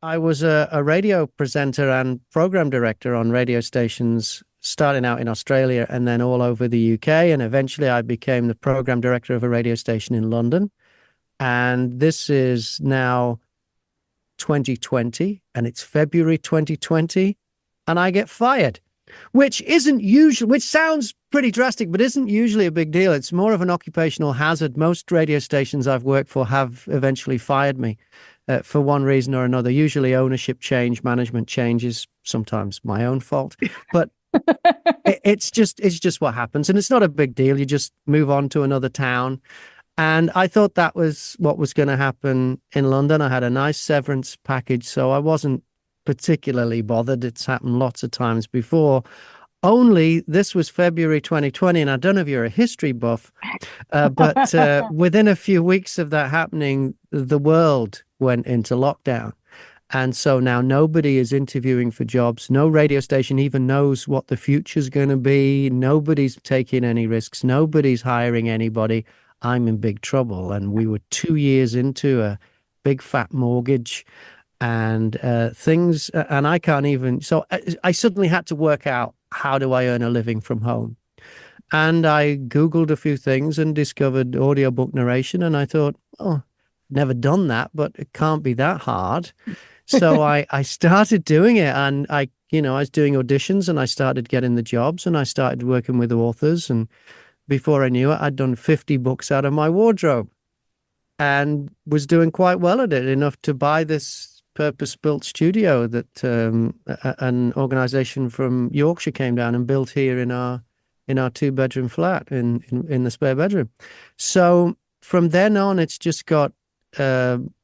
I was a radio presenter and program director on radio stations, starting out in Australia and then all over the UK. And eventually I became the program director of a radio station in London. And this is now 2020, and it's February 2020, and I get fired, which isn't usual, which sounds pretty drastic, but isn't usually a big deal. It's more of an occupational hazard. Most radio stations I've worked for have eventually fired me for one reason or another. Usually ownership change, management changes, sometimes my own fault, but it's just what happens. And it's not a big deal. You just move on to another town. And I thought that was what was going to happen in London. I had a nice severance package, so I wasn't particularly bothered. It's happened lots of times before. Only this was February 2020, and I don't know if you're a history buff, but within a few weeks of that happening, the world went into lockdown. And so now nobody is interviewing for jobs. No radio station even knows what the future's going to be. Nobody's taking any risks. Nobody's hiring anybody. I'm in big trouble. And we were 2 years into a big fat mortgage and things, and I can't even, so I suddenly had to work out, how do I earn a living from home? And I Googled a few things and discovered audiobook narration. And I thought, oh, never done that, but it can't be that hard. So I started doing it, and I was doing auditions, and I started getting the jobs, and I started working with authors. And before I knew it, I'd done 50 books out of my wardrobe and was doing quite well at it, enough to buy this purpose-built studio that an organization from Yorkshire came down and built here in our 2-bedroom flat in the spare bedroom. So from then on, it's just got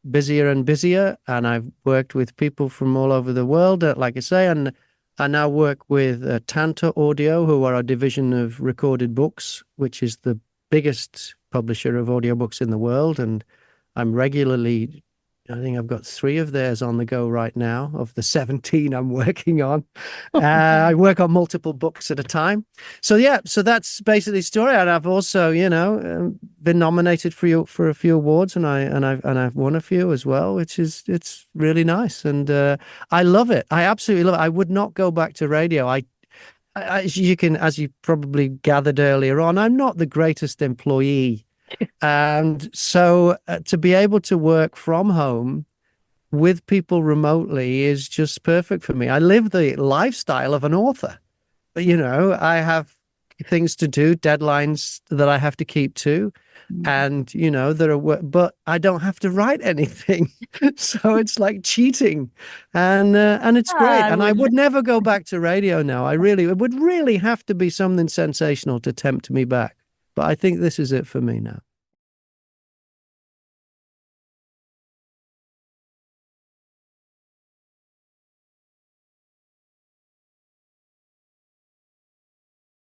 busier and busier, and I've worked with people from all over the world, like I say, and I now work with Tanta Audio, who are a division of Recorded Books, which is the biggest publisher of audiobooks in the world. And I'm regularly, I think I've got 3 of theirs on the go right now, of the 17 I'm working on. I work on multiple books at a time. So yeah, so that's basically the story. And I've also, been nominated for a few awards, and I've won a few as well, which is, it's really nice. And I love it. I absolutely love it. I would not go back to radio. As you probably gathered earlier on, I'm not the greatest employee. And so to be able to work from home with people remotely is just perfect for me. I live the lifestyle of an author. I have things to do, deadlines that I have to keep to. And, but I don't have to write anything. So it's like cheating, and it's great. And I would never go back to radio now. It would really have to be something sensational to tempt me back. But I think this is it for me now.